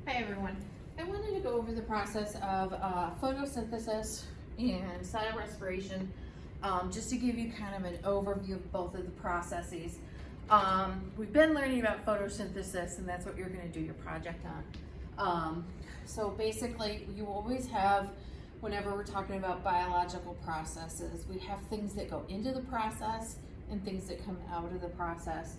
Hi everyone. I wanted to go over the process of photosynthesis and cellular respiration, just to give you kind of an overview of both of the processes. We've been learning about photosynthesis, and that's what you're going to do your project on. So basically, you always have, whenever we're talking about biological processes, we have things that go into the process and things that come out of the process.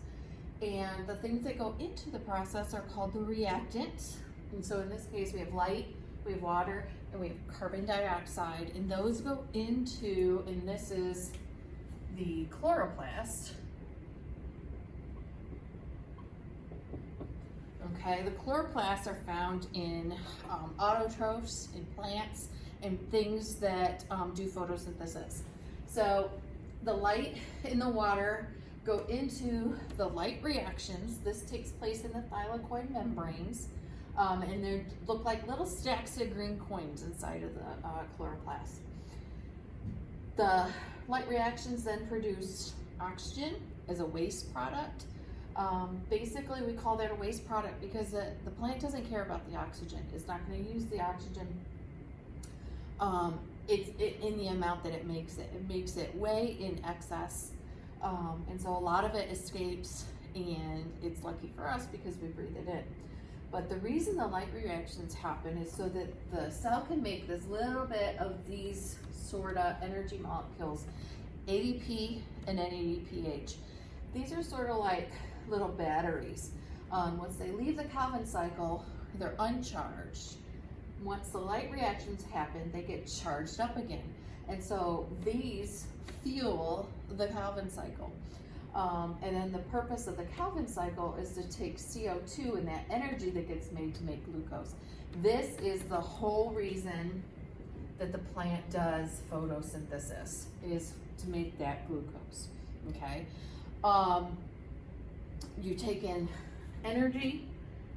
And the things that go into the process are called the reactants. And so in this case, we have light, we have water, and we have carbon dioxide. And those go into, and this is the chloroplast. Okay, the chloroplasts are found in autotrophs, in plants, and things that do photosynthesis. So the light and the water go into the light reactions. This takes place in the thylakoid membranes, and they look like little stacks of green coins inside of the chloroplast. The light reactions then produce oxygen as a waste product. Basically, we call that a waste product because the plant doesn't care about the oxygen. It's not going to use the oxygen in the amount that it makes it. It makes it way in excess. And so a lot of it escapes, and it's lucky for us because we breathe it in. But the reason the light reactions happen is so that the cell can make this little bit of these sort of energy molecules, ADP and NADPH. These are sort of like little batteries. Once they leave the Calvin cycle, they're uncharged. Once the light reactions happen, they get charged up again. And so these fuel the Calvin cycle. And then the purpose of the Calvin cycle is to take CO2 and that energy that gets made to make glucose. This is the whole reason that the plant does photosynthesis, is to make that glucose, okay? You take in energy,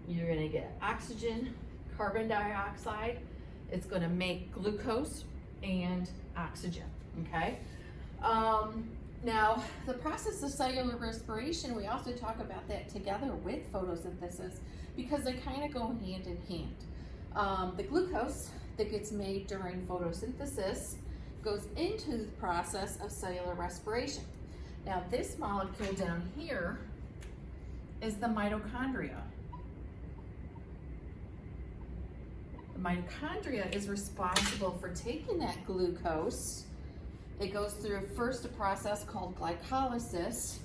you're gonna get oxygen, carbon dioxide, it's gonna make glucose and oxygen, okay? Now, the process of cellular respiration, we also talk about that together with photosynthesis because they kind of go hand in hand. The glucose that gets made during photosynthesis goes into the process of cellular respiration. Now, this molecule down here is the mitochondria. The mitochondria is responsible for taking that glucose. It goes through first a process called glycolysis,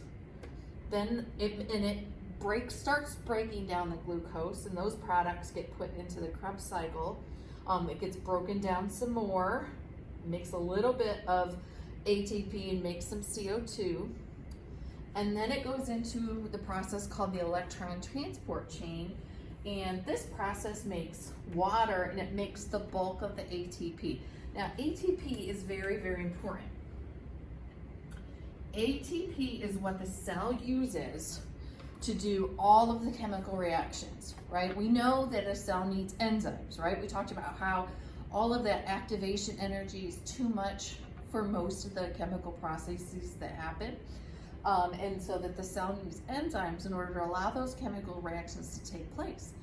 then it starts breaking down the glucose, and those products get put into the Krebs cycle. It gets broken down some more, makes a little bit of ATP and makes some CO2, and then it goes into the process called the electron transport chain, and this process makes water, and it makes the bulk of the ATP. Now, ATP is very, very important. ATP is what the cell uses to do all of the chemical reactions, right? We know that a cell needs enzymes, right? We talked about how all of that activation energy is too much for most of the chemical processes that happen. And so that the cell needs enzymes in order to allow those chemical reactions to take place.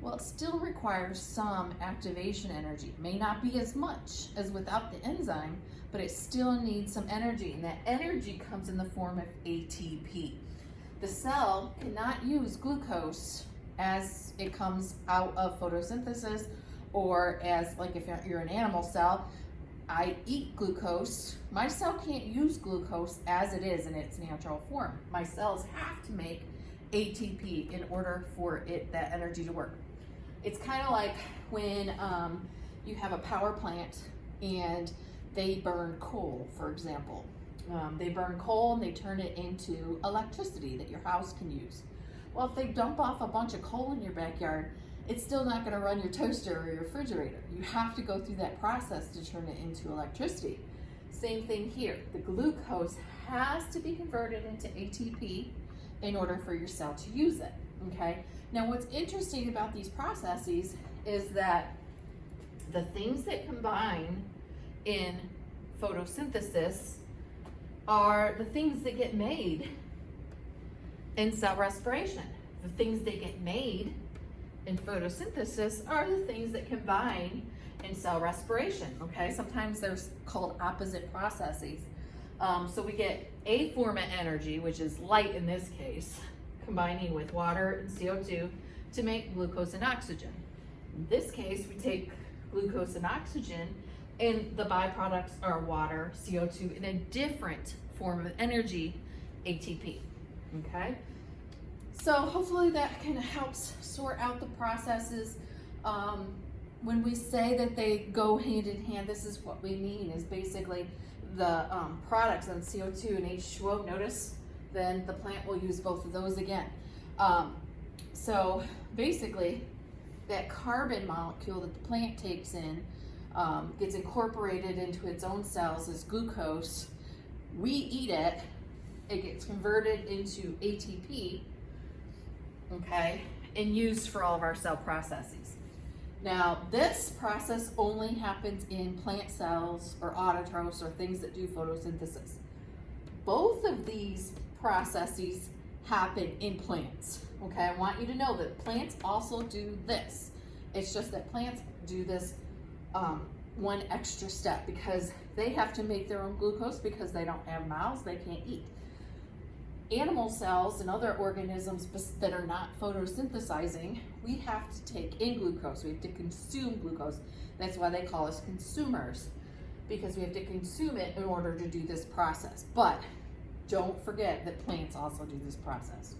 Well, it still requires some activation energy. It may not be as much as without the enzyme, but it still needs some energy, and that energy comes in the form of ATP. The cell cannot use glucose as it comes out of photosynthesis, or as, like, if you're an animal cell, I eat glucose. My cell can't use glucose as it is in its natural form. My cells have to make ATP in order for that energy to work. It's kind of like when you have a power plant and they burn coal, for example. They burn coal and they turn it into electricity that your house can use. Well, if they dump off a bunch of coal in your backyard, it's still not going to run your toaster or your refrigerator. You have to go through that process to turn it into electricity. Same thing here. The glucose has to be converted into ATP in order for your cell to use it, okay? Now, what's interesting about these processes is that the things that combine in photosynthesis are the things that get made in cell respiration. The things that get made in photosynthesis are the things that combine in cell respiration, okay? Sometimes they're called opposite processes. So we get a form of energy, which is light in this case, combining with water and CO2 to make glucose and oxygen. In this case, we take glucose and oxygen, and the byproducts are water, CO2, and a different form of energy, ATP, okay? So hopefully that kind of helps sort out the processes. When we say that they go hand in hand, this is what we mean, is basically the products on CO2 and H2O, notice, then the plant will use both of those again. So basically, that carbon molecule that the plant takes in gets incorporated into its own cells as glucose. We eat it, it gets converted into ATP, okay, and used for all of our cell processes. Now, this process only happens in plant cells or autotrophs or things that do photosynthesis. Both of these processes happen in plants, okay? I want you to know that plants also do this. It's just that plants do this one extra step because they have to make their own glucose because they don't have mouths, they can't eat. Animal cells and other organisms that are not photosynthesizing, we have to take in glucose. We have to consume glucose. That's why they call us consumers, because we have to consume it in order to do this process. But don't forget that plants also do this process.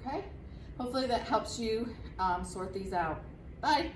Okay? Hopefully that helps you sort these out. Bye.